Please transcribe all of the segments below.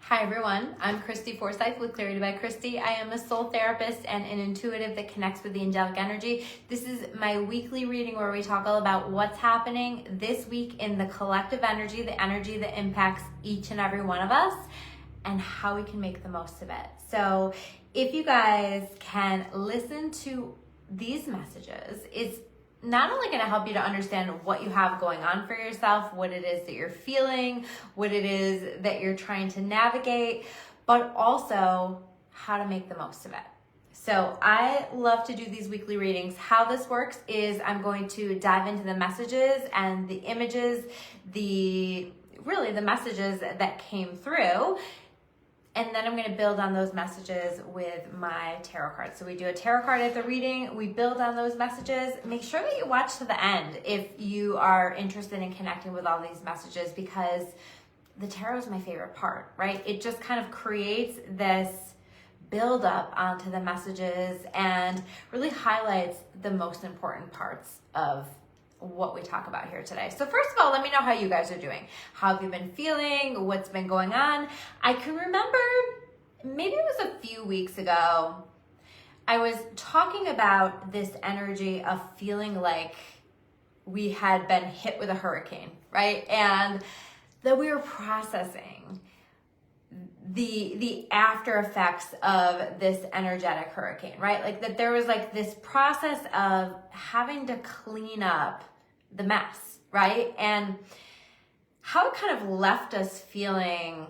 Hi everyone, I'm Christy Forsyth with Clarity by Christy. I am a soul therapist and an intuitive that connects with the angelic energy. This is my weekly reading where we talk all about what's happening this week in the collective energy that impacts each and every one of us, and how we can make the most of it. So if you guys can listen to these messages, it's not only going to help you to understand what you have going on for yourself, what it is that you're feeling, what it is that you're trying to navigate, but also how to make the most of it. So I love to do these weekly readings. How this works is I'm going to dive into the messages and the images, the messages that came through. And then I'm going to build on those messages with my tarot cards. So we do a tarot card at the reading. We build on those messages. Make sure that you watch to the end if you are interested in connecting with all these messages, because the tarot is my favorite part, right? It just kind of creates this build up onto the messages and really highlights the most important parts of what we talk about here today. So first of all, let me know how you guys are doing. How have you been feeling? What's been going on? I can remember, maybe it was a few weeks ago, I was talking about this energy of feeling like we had been hit with a hurricane, right? And that we were processing the after effects of this energetic hurricane, right? Like that there was like this process of having to clean up the mess, right? And how it kind of left us feeling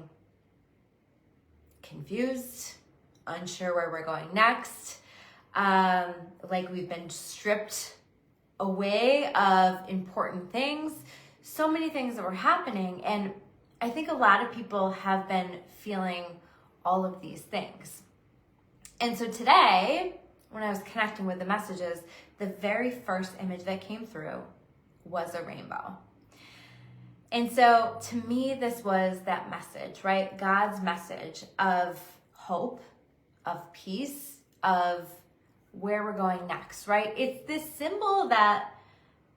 confused, unsure where we're going next, like we've been stripped away of important things, so many things that were happening. And I think a lot of people have been feeling all of these things. And so today, when I was connecting with the messages, the very first image that came through was a rainbow. And so to me, this was that message, right? God's message of hope, of peace, of where we're going next, right? It's this symbol that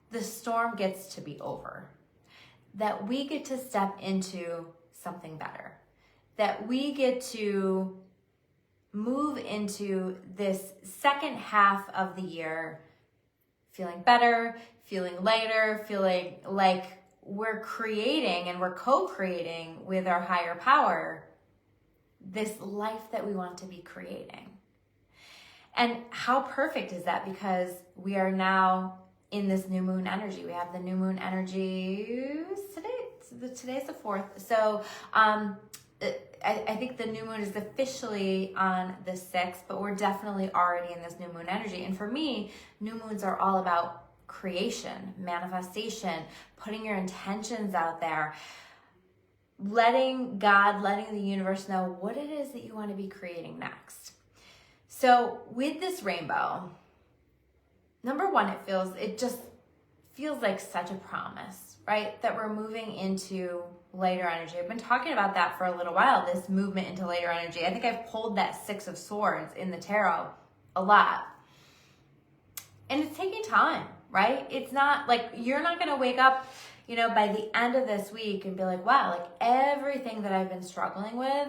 the storm gets to be over, that we get to step into something better, that we get to move into this second half of the year feeling better, feeling lighter, feeling like we're creating and we're co-creating with our higher power this life that we want to be creating. And how perfect is that? Because we are now in this new moon energy. We have the new moon energy today. Today's the 4th. So I think the new moon is officially on the 6th, but we're definitely already in this new moon energy. And for me, new moons are all about creation, manifestation, putting your intentions out there, letting God, letting the universe know what it is that you want to be creating next. So with this rainbow, number one, it just feels like such a promise, right? That we're moving into lighter energy. I've been talking about that for a little while, this movement into lighter energy. I think I've pulled that 6 of Swords in the tarot a lot. And it's taking time, right? It's not like you're not going to wake up, by the end of this week and be like, wow, like everything that I've been struggling with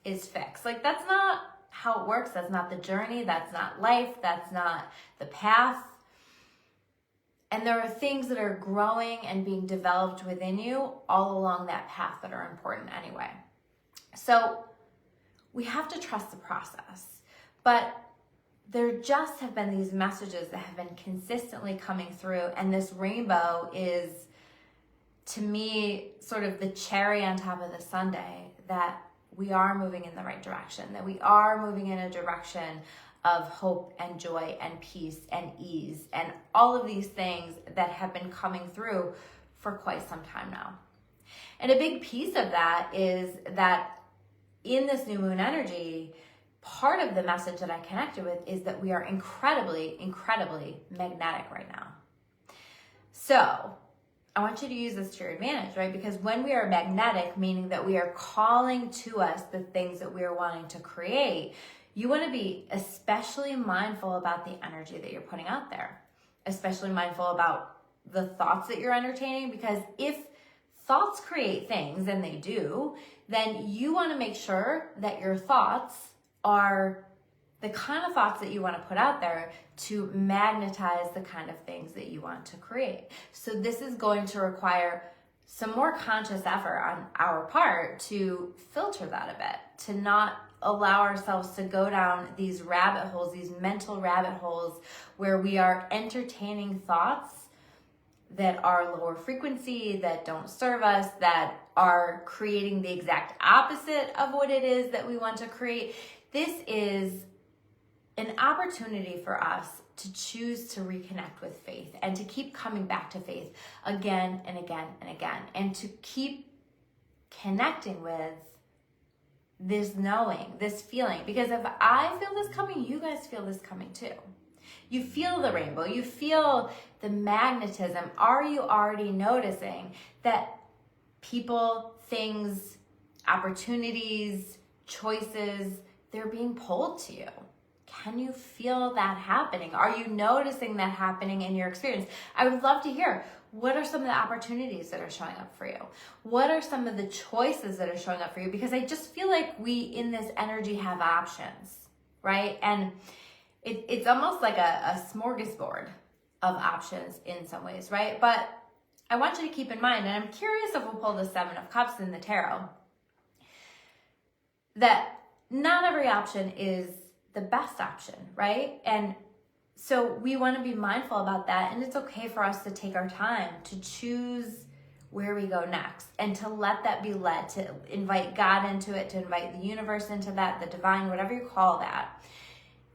is fixed. Like that's not how it works. That's not the journey. That's not life. That's not the path. And there are things that are growing and being developed within you all along that path that are important anyway. So we have to trust the process. But there just have been these messages that have been consistently coming through. And this rainbow is, to me, sort of the cherry on top of the sundae that we are moving in the right direction, that we are moving in a direction of hope and joy and peace and ease and all of these things that have been coming through for quite some time now. And a big piece of that is that in this new moon energy, part of the message that I connected with is that we are incredibly, incredibly magnetic right now. So I want you to use this to your advantage, right? Because when we are magnetic, meaning that we are calling to us the things that we are wanting to create, you want to be especially mindful about the energy that you're putting out there, especially mindful about the thoughts that you're entertaining, because if thoughts create things, and they do, then you want to make sure that your thoughts are the kind of thoughts that you want to put out there to magnetize the kind of things that you want to create. So this is going to require some more conscious effort on our part to filter that a bit, to not allow ourselves to go down these rabbit holes, these mental rabbit holes where we are entertaining thoughts that are lower frequency, that don't serve us, that are creating the exact opposite of what it is that we want to create. This is an opportunity for us to choose to reconnect with faith and to keep coming back to faith again and again and again, and to keep connecting with this knowing, this feeling. Because if I feel this coming, you guys feel this coming too. You feel the rainbow, you feel the magnetism. Are you already noticing that people, things, opportunities, choices, they're being pulled to you? Can you feel that happening? Are you noticing that happening in your experience? I would love to hear, what are some of the opportunities that are showing up for you? What are some of the choices that are showing up for you? Because I just feel like we in this energy have options, right? And it's almost like a smorgasbord of options in some ways, right? But I want you to keep in mind, and I'm curious if we'll pull the Seven of Cups in the tarot, that not every option is the best option, right? And so we want to be mindful about that, and it's okay for us to take our time to choose where we go next and to let that be led, to invite God into it, to invite the universe into that, the divine, whatever you call that.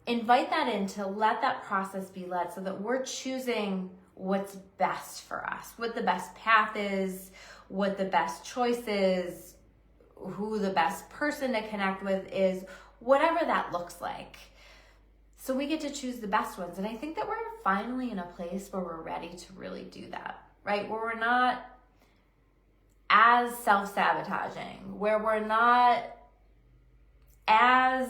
Invite that in, to let that process be led so that we're choosing what's best for us, what the best path is, what the best choice is, who the best person to connect with is, whatever that looks like. So we get to choose the best ones. And I think that we're finally in a place where we're ready to really do that, right? Where we're not as self-sabotaging, where we're not as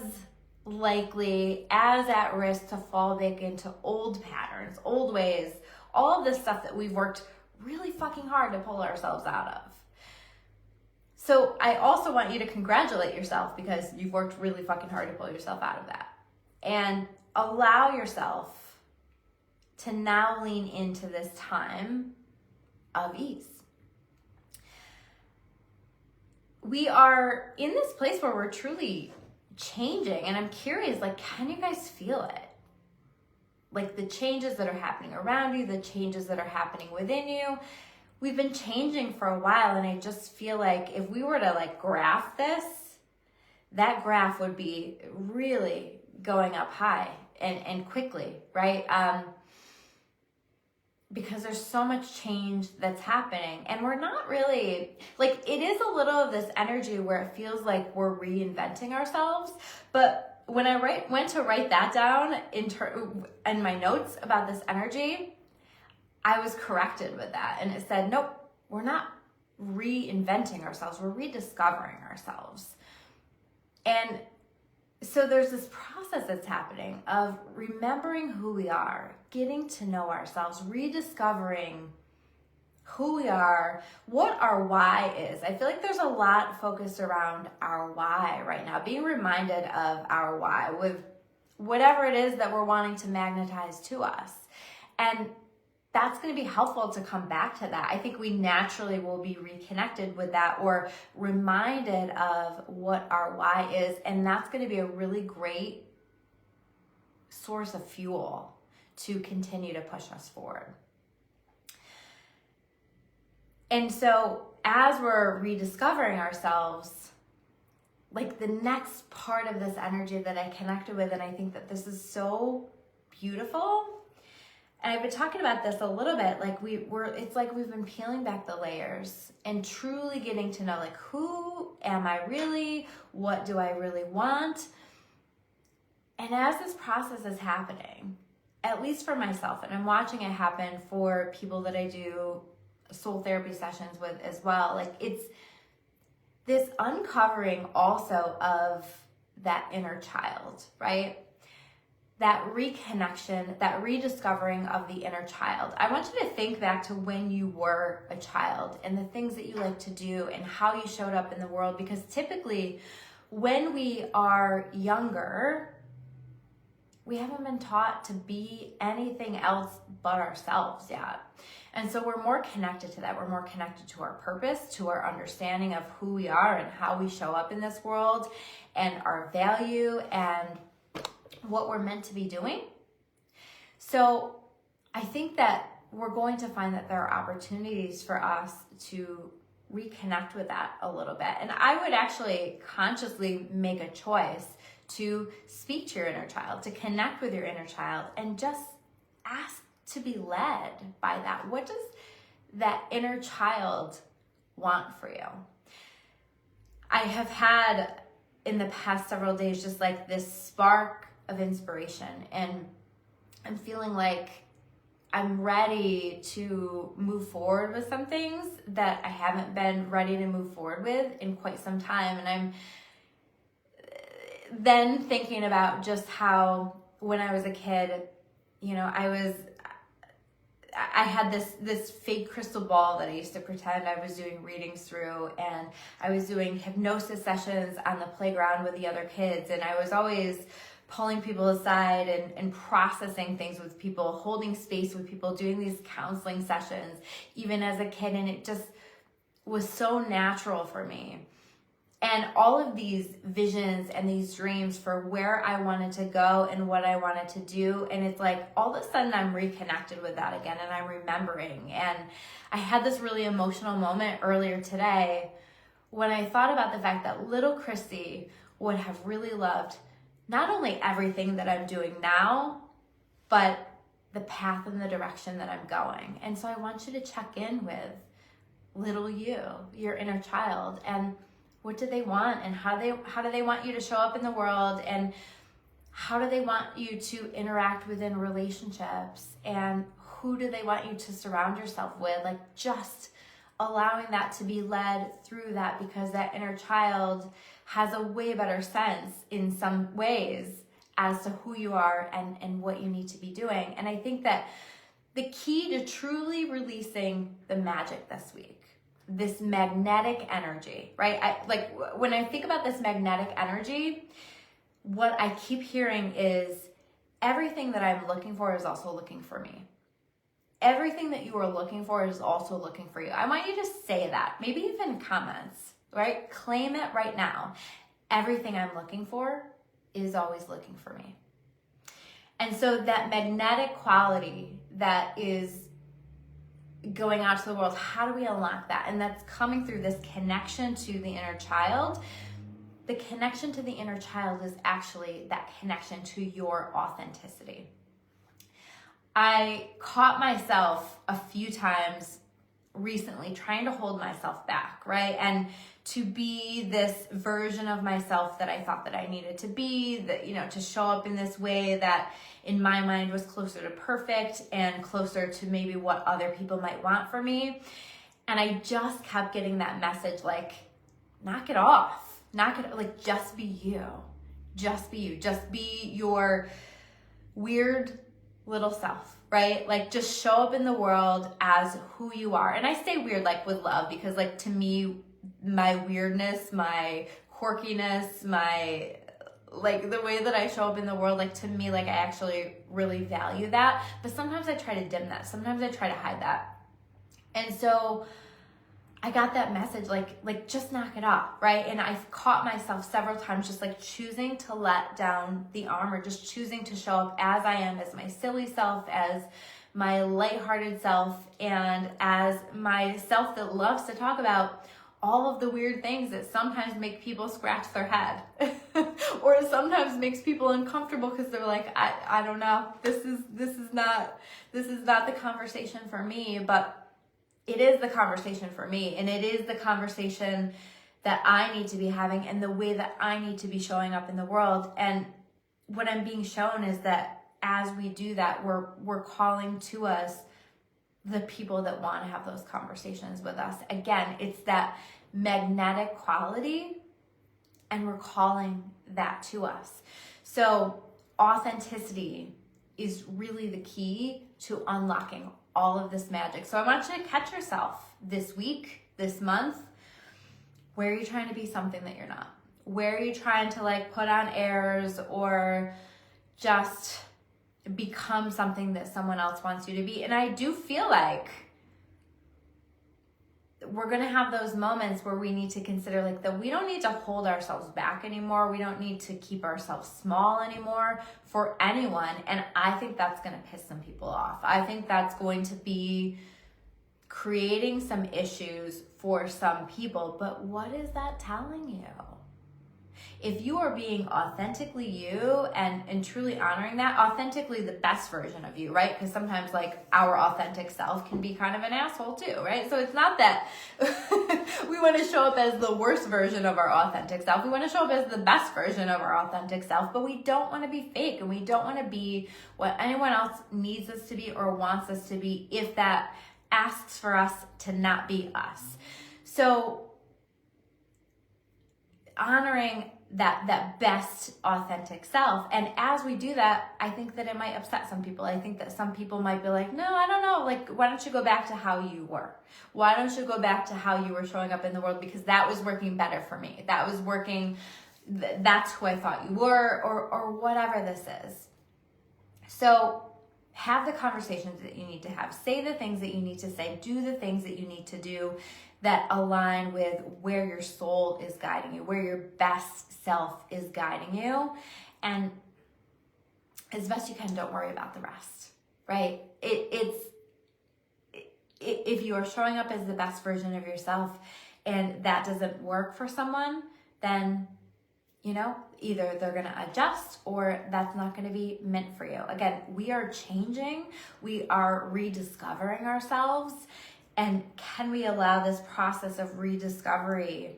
likely, as at risk to fall back into old patterns, old ways, all of this stuff that we've worked really fucking hard to pull ourselves out of. So I also want you to congratulate yourself because you've worked really fucking hard to pull yourself out of that. And allow yourself to now lean into this time of ease. We are in this place where we're truly changing, and I'm curious, like, can you guys feel it? Like the changes that are happening around you, the changes that are happening within you. We've been changing for a while, and I just feel like if we were to like graph this, that graph would be really going up high and quickly, right? Because there's so much change that's happening, and we're not really, like, it is a little of this energy where it feels like we're reinventing ourselves. But when I went to write that down in my notes about this energy, I was corrected with that, and it said, nope, we're not reinventing ourselves, we're rediscovering ourselves. And so there's this process that's happening of remembering who we are, getting to know ourselves, rediscovering who we are, what our why is. I feel like there's a lot focused around our why right now, being reminded of our why with whatever it is that we're wanting to magnetize to us. And that's going to be helpful to come back to that. I think we naturally will be reconnected with that or reminded of what our why is. And that's going to be a really great source of fuel to continue to push us forward. And so as we're rediscovering ourselves, like the next part of this energy that I connected with, and I think that this is so beautiful. And I've been talking about this a little bit, like it's like we've been peeling back the layers and truly getting to know, like, who am I really? What do I really want? And as this process is happening, at least for myself, and I'm watching it happen for people that I do soul therapy sessions with as well, like it's this uncovering also of that inner child, right? that reconnection, that rediscovering of the inner child. I want you to think back to when you were a child and the things that you like to do and how you showed up in the world, because typically when we are younger, we haven't been taught to be anything else but ourselves yet. And so we're more connected to that. We're more connected to our purpose, to our understanding of who we are and how we show up in this world, and our value and what we're meant to be doing. So I think that we're going to find that there are opportunities for us to reconnect with that a little bit. And I would actually consciously make a choice to speak to your inner child, to connect with your inner child, and just ask to be led by that. What does that inner child want for you? I have had in the past several days just like this spark of inspiration, and I'm feeling like I'm ready to move forward with some things that I haven't been ready to move forward with in quite some time. And I'm then thinking about just how when I was a kid, you know, I had this fake crystal ball that I used to pretend I was doing readings through, and I was doing hypnosis sessions on the playground with the other kids, and I was always pulling people aside and processing things with people, holding space with people, doing these counseling sessions, even as a kid, and it just was so natural for me. And all of these visions and these dreams for where I wanted to go and what I wanted to do. And it's like all of a sudden I'm reconnected with that again, and I'm remembering. And I had this really emotional moment earlier today when I thought about the fact that little Christy would have really loved not only everything that I'm doing now, but the path and the direction that I'm going. And so I want you to check in with little you, your inner child, and what do they want, and how do they want you to show up in the world, and how do they want you to interact within relationships, and who do they want you to surround yourself with? Like, just allowing that to be led through that, because that inner child has a way better sense in some ways as to who you are and what you need to be doing. And I think that the key to truly releasing the magic this week, this magnetic energy, right? When I think about this magnetic energy, what I keep hearing is everything that I'm looking for is also looking for me. Everything that you are looking for is also looking for you. I want you to say that, maybe even comments, right? Claim it right now. Everything I'm looking for is always looking for me. And so that magnetic quality that is going out to the world, how do we unlock that? And that's coming through this connection to the inner child. The connection to the inner child is actually that connection to your authenticity. I caught myself a few times recently trying to hold myself back, right? And to be this version of myself that I thought that I needed to be, that, you know, to show up in this way that in my mind was closer to perfect and closer to maybe what other people might want for me. And I just kept getting that message, like, knock it off, like, just be you, just be you, just be your weird little self, right? Like, just show up in the world as who you are. And I say weird, like, with love, because, like, to me, my weirdness, my quirkiness, my, like, the way that I show up in the world, like, to me, like, I actually really value that. But sometimes I try to dim that. Sometimes I try to hide that. And so I got that message, like just knock it off, right? And I've caught myself several times just like choosing to let down the armor, just choosing to show up as I am, as my silly self, as my lighthearted self, and as my self that loves to talk about all of the weird things that sometimes make people scratch their head or sometimes makes people uncomfortable because they're like, I don't know, this is not the conversation for me. But it is the conversation for me, and it is the conversation that I need to be having and the way that I need to be showing up in the world. And what I'm being shown is that as we do that, we're calling to us the people that want to have those conversations with us. Again, it's that magnetic quality, and we're calling that to us. So authenticity is really the key to unlocking all of this magic. So I want you to catch yourself this week, this month. Where are you trying to be something that you're not? Where are you trying to like put on airs or just become something that someone else wants you to be? And I do feel like we're going to have those moments where we need to consider like that we don't need to hold ourselves back anymore. We don't need to keep ourselves small anymore for anyone. And I think that's going to piss some people off. I think that's going to be creating some issues for some people. But what is that telling you? If you are being authentically you and truly honoring that, authentically the best version of you, right? Because sometimes like our authentic self can be kind of an asshole too, right? So it's not that we want to show up as the worst version of our authentic self. We want to show up as the best version of our authentic self, but we don't want to be fake and we don't want to be what anyone else needs us to be or wants us to be if that asks for us to not be us. So honoring that best authentic self. And as we do that, I think that it might upset some people. I think that some people might be like, no, I don't know. Like, why don't you go back to how you were? Why don't you go back to how you were showing up in the world? Because that was working better for me. That was working. That's who I thought you were, or whatever this is. So have the conversations that you need to have. Say the things that you need to say. Do the things that you need to do that align with where your soul is guiding you, where your best self is guiding you. And as best you can, don't worry about the rest, right? If you are showing up as the best version of yourself and that doesn't work for someone, then, you know, either they're going to adjust or that's not going to be meant for you. Again, we are changing. We are rediscovering ourselves. And can we allow this process of rediscovery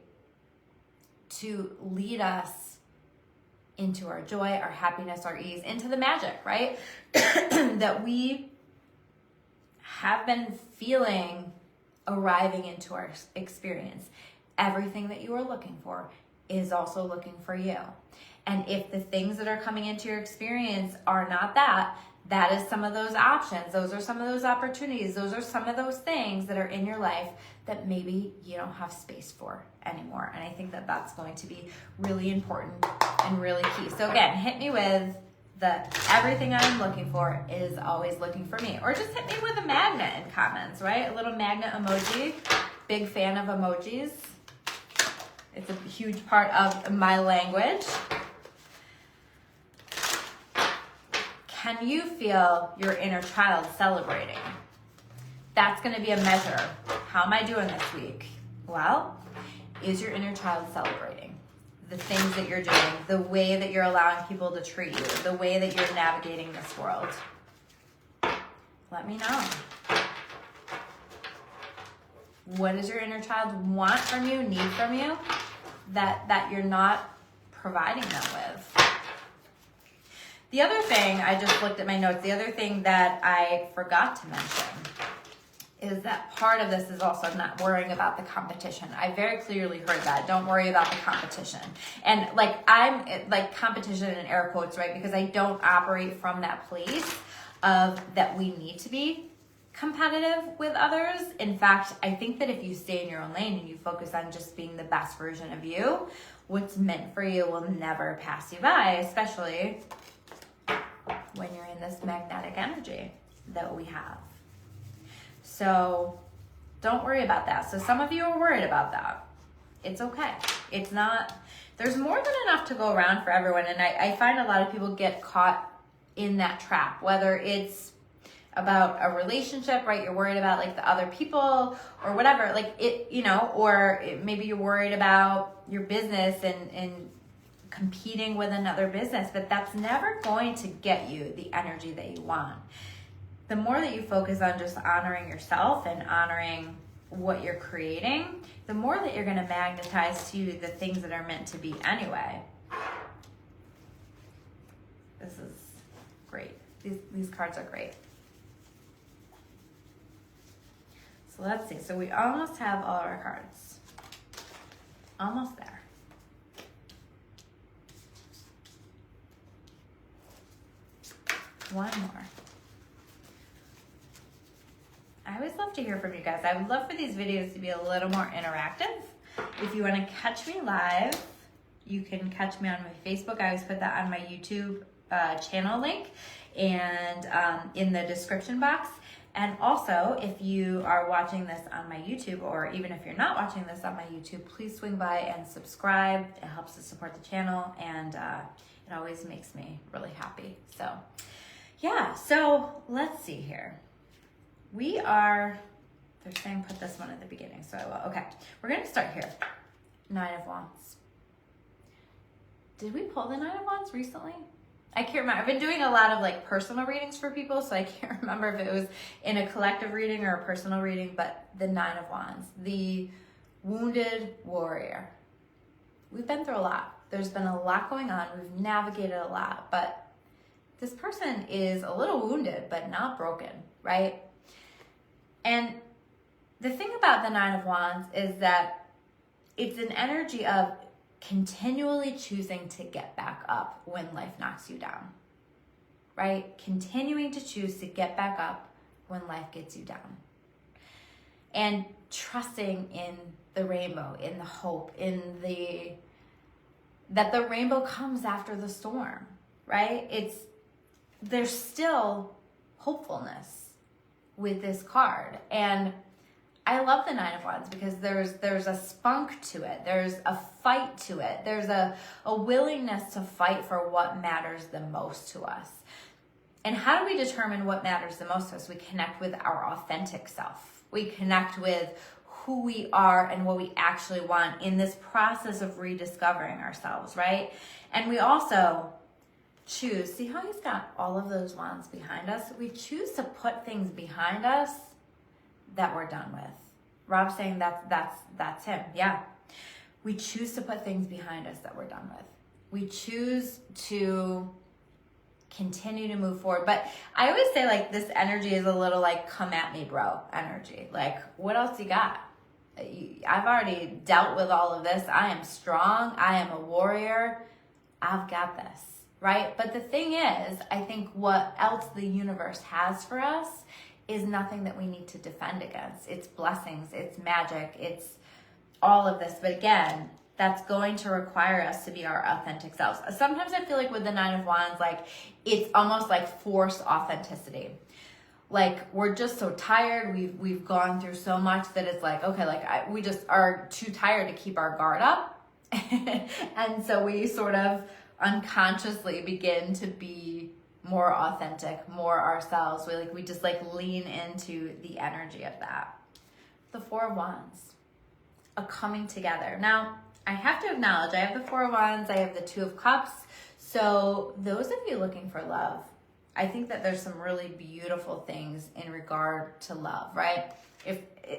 to lead us into our joy, our happiness, our ease, into the magic, right? That we have been feeling arriving into our experience. Everything that you are looking for is also looking for you. And if the things that are coming into your experience are not that, that is some of those options. Those are some of those opportunities. Those are some of those things that are in your life that maybe you don't have space for anymore. And I think that that's going to be really important and really key. So again, hit me with the everything I'm looking for is always looking for me. Or just hit me with a magnet in comments, right? A little magnet emoji. Big fan of emojis. It's a huge part of my language. Can you feel your inner child celebrating? That's going to be a measure. How am I doing this week? Well, is your inner child celebrating the things that you're doing, the way that you're allowing people to treat you, the way that you're navigating this world? Let me know. What does your inner child want from you, need from you, that you're not providing them with? The other thing, I just looked at my notes, the other thing that I forgot to mention is that part of this is also not worrying about the competition. I very clearly heard that. Don't worry about the competition. And like, I'm like competition in air quotes, right? Because I don't operate from that place of that we need to be competitive with others. In fact, I think that if you stay in your own lane and you focus on just being the best version of you, what's meant for you will never pass you by, especially when you're in this magnetic energy that we have. So don't worry about that. So some of you are worried about that. It's okay. It's not, there's more than enough to go around for everyone. And I find a lot of people get caught in that trap, whether it's about a relationship, right? You're worried about like the other people or whatever, like it, you know, or maybe you're worried about your business and competing with another business, but that's never going to get you the energy that you want. The more that you focus on just honoring yourself and honoring what you're creating, the more that you're going to magnetize to you the things that are meant to be anyway. This is great. These cards are great. So let's see. So we almost have all our cards. Almost there. one more. I always love to hear from you guys. I would love for these videos to be a little more interactive. If you want to catch me live, you can catch me on my Facebook. I always put that on my YouTube channel link and in the description box. And also, if you are watching this on my YouTube, or even if you're not watching this on my YouTube, please swing by and subscribe. It helps to support the channel, and it always makes me really happy. So, yeah, so let's see here. They're saying put this one at the beginning, so I will. Okay, we're going to start here. 9 of Wands. Did we pull the 9 of Wands recently? I can't remember. I've been doing a lot of like personal readings for people, so I can't remember if it was in a collective reading or a personal reading, but the 9 of Wands, the wounded warrior. We've been through a lot. There's been a lot going on. We've navigated a lot, but this person is a little wounded, but not broken, right? And the thing about the 9 of Wands is that it's an energy of continually choosing to get back up when life knocks you down, right? Continuing to choose to get back up when life gets you down. And trusting in the rainbow, in the hope, that the rainbow comes after the storm, right? There's still hopefulness with this card. And I love the 9 of Wands because there's a spunk to it. There's a fight to it. There's a willingness to fight for what matters the most to us. And how do we determine what matters the most to us? We connect with our authentic self. We connect with who we are and what we actually want in this process of rediscovering ourselves, right? And we also choose, see how he's got all of those wands behind us? We choose to put things behind us that we're done with. Rob's saying that's him. Yeah. We choose to put things behind us that we're done with. We choose to continue to move forward. But I always say like this energy is a little like come at me bro energy. Like what else you got? I've already dealt with all of this. I am strong. I am a warrior. I've got this, right? But the thing is, I think what else the universe has for us is nothing that we need to defend against. It's blessings, it's magic, it's all of this. But again, that's going to require us to be our authentic selves. Sometimes I feel like with the 9 of Wands, like it's almost like forced authenticity. Like we're just so tired, we've gone through so much that it's like, okay, like we just are too tired to keep our guard up. And so we sort of unconsciously begin to be more authentic, more ourselves. We just like lean into the energy of that. The 4 of Wands, a coming together. Now, I have to acknowledge, I have the 4 of Wands, I have the 2 of Cups. So those of you looking for love, I think that there's some really beautiful things in regard to love, right?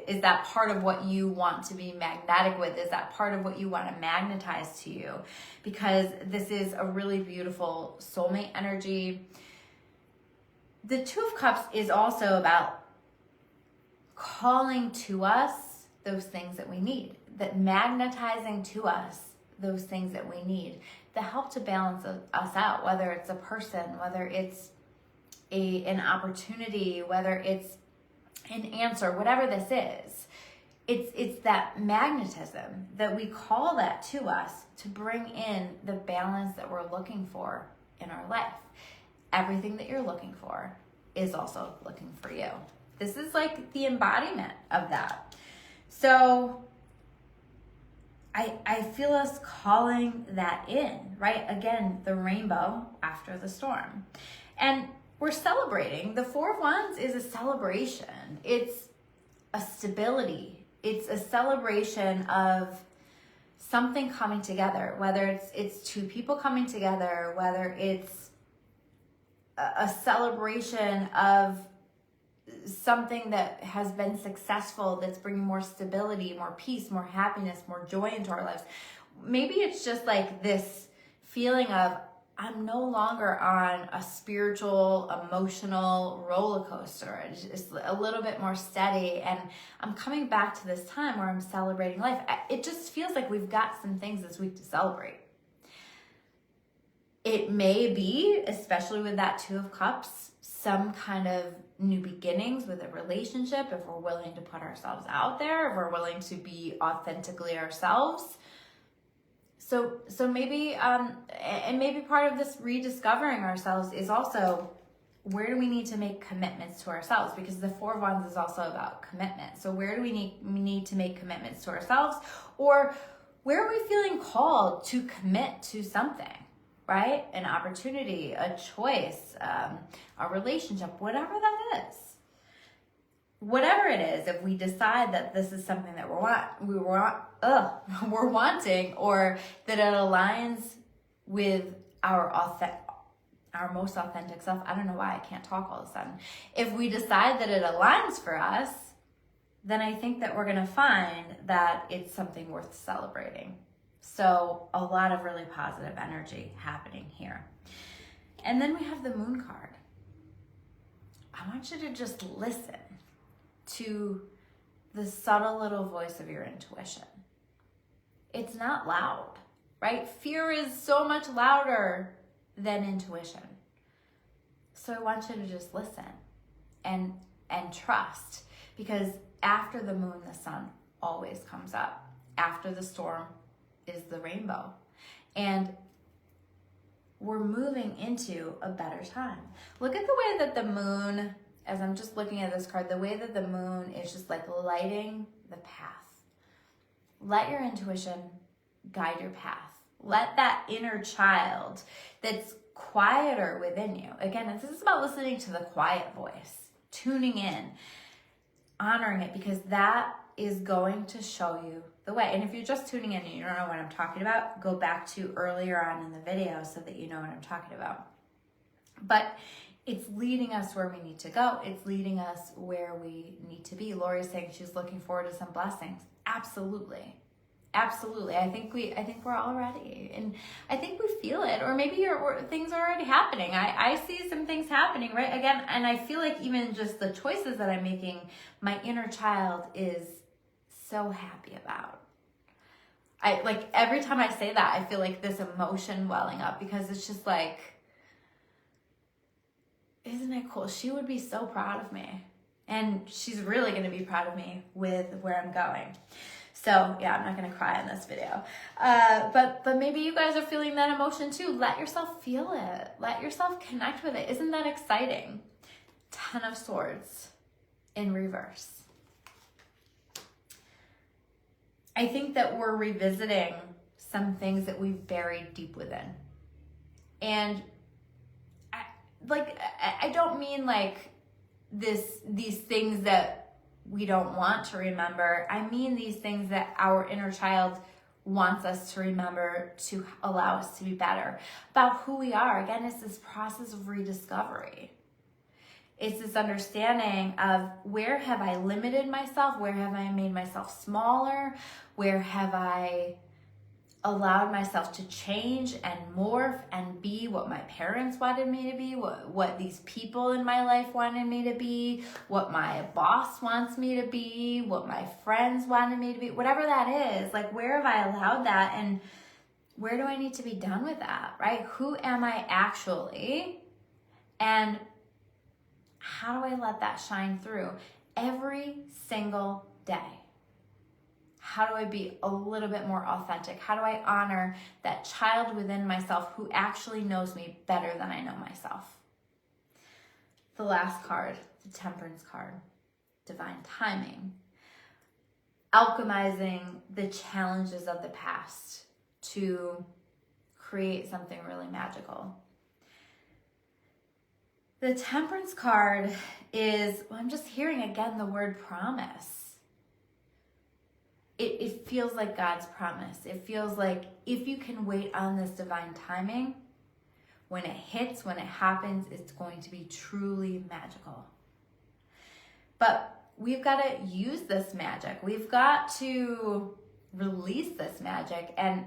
Is that part of what you want to be magnetic with? Is that part of what you want to magnetize to you? Because this is a really beautiful soulmate energy. The 2 of Cups is also about calling to us those things that we need, that magnetizing to us those things that we need that help to balance us out, whether it's a person, whether it's an opportunity, whether it's an answer, whatever this is. It's that magnetism that we call that to us to bring in the balance that we're looking for in our life. Everything that you're looking for is also looking for you. This is like the embodiment of that. So I feel us calling that in, right? Again, the rainbow after the storm. And we're celebrating. The 4 of Wands is a celebration. It's a stability. It's a celebration of something coming together, whether it's 2 people coming together, whether it's a celebration of something that has been successful, that's bringing more stability, more peace, more happiness, more joy into our lives. Maybe it's just like this feeling of I'm no longer on a spiritual, emotional roller coaster. It's a little bit more steady, and I'm coming back to this time where I'm celebrating life. It just feels like we've got some things this week to celebrate. It may be, especially with that Two of Cups, some kind of new beginnings with a relationship, if we're willing to put ourselves out there, if we're willing to be authentically ourselves. So maybe, and maybe part of this rediscovering ourselves is also, where do we need to make commitments to ourselves? Because the Four of Wands is also about commitment. So where do we need to make commitments to ourselves? Or where are we feeling called to commit to something, right? An opportunity, a choice, a relationship, whatever that is. Whatever it is, if we decide that this is something that we're wanting, or that it aligns with our most authentic self. I don't know why I can't talk all of a sudden. If we decide that it aligns for us, then I think that we're going to find that it's something worth celebrating. So a lot of really positive energy happening here. And then we have the Moon card. I want you to just listen to the subtle little voice of your intuition. It's not loud, right? Fear is so much louder than intuition. So I want you to just listen and trust, because after the moon, the sun always comes up. After the storm is the rainbow. And we're moving into a better time. Look at the way that the moon, as I'm just looking at this card, the way that the moon is just like lighting the path. Let your intuition guide your path. Let that inner child that's quieter within you. Again, this is about listening to the quiet voice, tuning in, honoring it, because that is going to show you the way. And if you're just tuning in and you don't know what I'm talking about, go back to earlier on in the video so that you know what I'm talking about. But it's leading us where we need to go. It's leading us where we need to be. Lori's saying she's looking forward to some blessings. Absolutely. Absolutely. I think we're all ready, and I think we feel it, or maybe things are already happening. I see some things happening, right? Again, and I feel like even just the choices that I'm making, my inner child is so happy about. Like every time I say that, I feel like this emotion welling up, because it's just like, isn't it cool? She would be so proud of me, and she's really going to be proud of me with where I'm going. So yeah, I'm not going to cry in this video. But maybe you guys are feeling that emotion too. Let yourself feel it. Let yourself connect with it. Isn't that exciting? 10 of Swords in reverse. I think that we're revisiting some things that we've buried deep within. And I don't mean like these things that we don't want to remember. I mean these things that our inner child wants us to remember to allow us to be better about who we are. Again, it's this process of rediscovery. It's this understanding of, where have I limited myself? Where have I made myself smaller? Where have I allowed myself to change and morph and be what my parents wanted me to be, what these people in my life wanted me to be, what my boss wants me to be, what my friends wanted me to be, whatever that is. Like, where have I allowed that, and where do I need to be done with that, right? Who am I actually, and how do I let that shine through every single day? How do I be a little bit more authentic? How do I honor that child within myself who actually knows me better than I know myself? The last card, the Temperance card, divine timing. Alchemizing the challenges of the past to create something really magical. The Temperance card is, I'm just hearing again the word promise. It feels like God's promise. It feels like if you can wait on this divine timing, when it hits, when it happens, it's going to be truly magical. But we've got to use this magic. We've got to release this magic and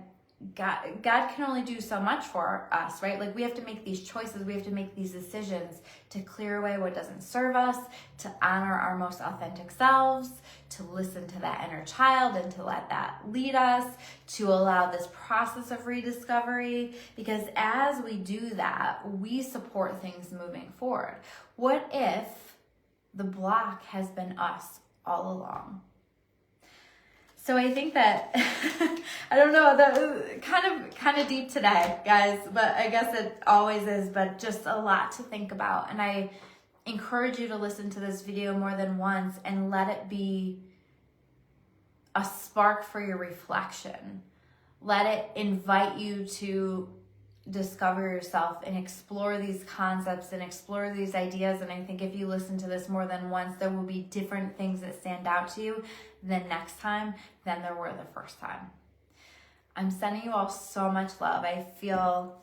God can only do so much for us, right? Like we have to make these choices, we have to make these decisions to clear away what doesn't serve us, to honor our most authentic selves, to listen to that inner child and to let that lead us, to allow this process of rediscovery, because as we do that, we support things moving forward. What if the block has been us all along? So I think that, I don't know, that kind of deep today, guys, but I guess it always is, but just a lot to think about. And I encourage you to listen to this video more than once and let it be a spark for your reflection. Let it invite you to discover yourself and explore these concepts and explore these ideas. And I think if you listen to this more than once, there will be different things that stand out to you the next time than there were the first time. I'm sending you all so much love. I feel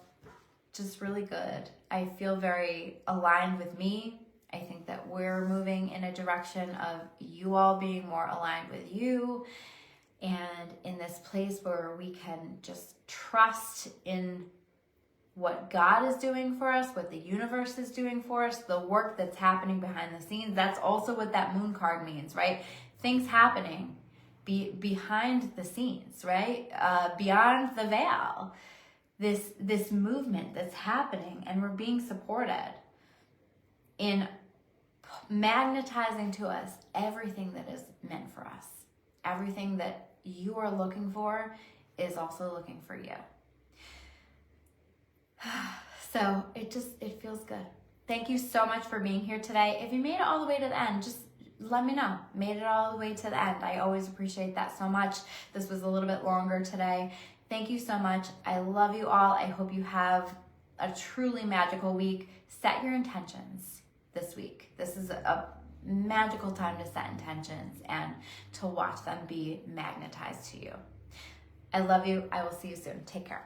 just really good. I feel very aligned with me. I think that we're moving in a direction of you all being more aligned with you, and in this place where we can just trust in what God is doing for us, what the universe is doing for us, the work that's happening behind the scenes. That's also what that moon card means, right? Things happening behind the scenes, right? Beyond the veil. This movement that's happening, and we're being supported in magnetizing to us everything that is meant for us. Everything that you are looking for is also looking for you. So it feels good. Thank you so much for being here today. If you made it all the way to the end, just let me know. Made it all the way to the end. I always appreciate that so much. This was a little bit longer today. Thank you so much. I love you all. I hope you have a truly magical week. Set your intentions this week. This is a magical time to set intentions and to watch them be magnetized to you. I love you. I will see you soon. Take care.